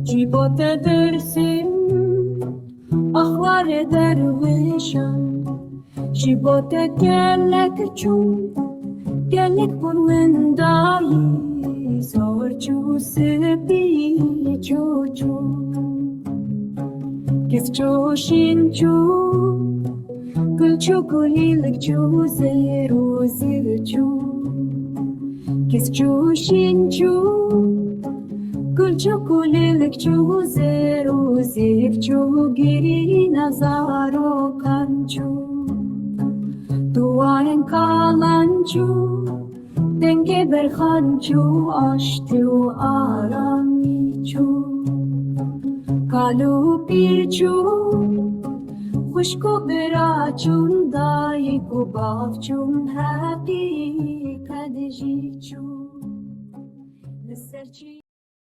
Cibote Dêrsim, ah warê derwêşan, cibote gelek çû, gelek bûn windayî, zor çû spî çû. Kesk çû şîn çû, gul çû kulîlk çû, zêr zîr çû. Kesk çû şîn çû, gul çû kulîlk çû, zêr zîr çû. Girîna zarokan çû, Dûayên kalan çû, Dengê berxan çû, Aştî aramî çû. Kalû pîr çû, xwişk bira çûn, Dayîk bav çûn, Heqîqet jî çû.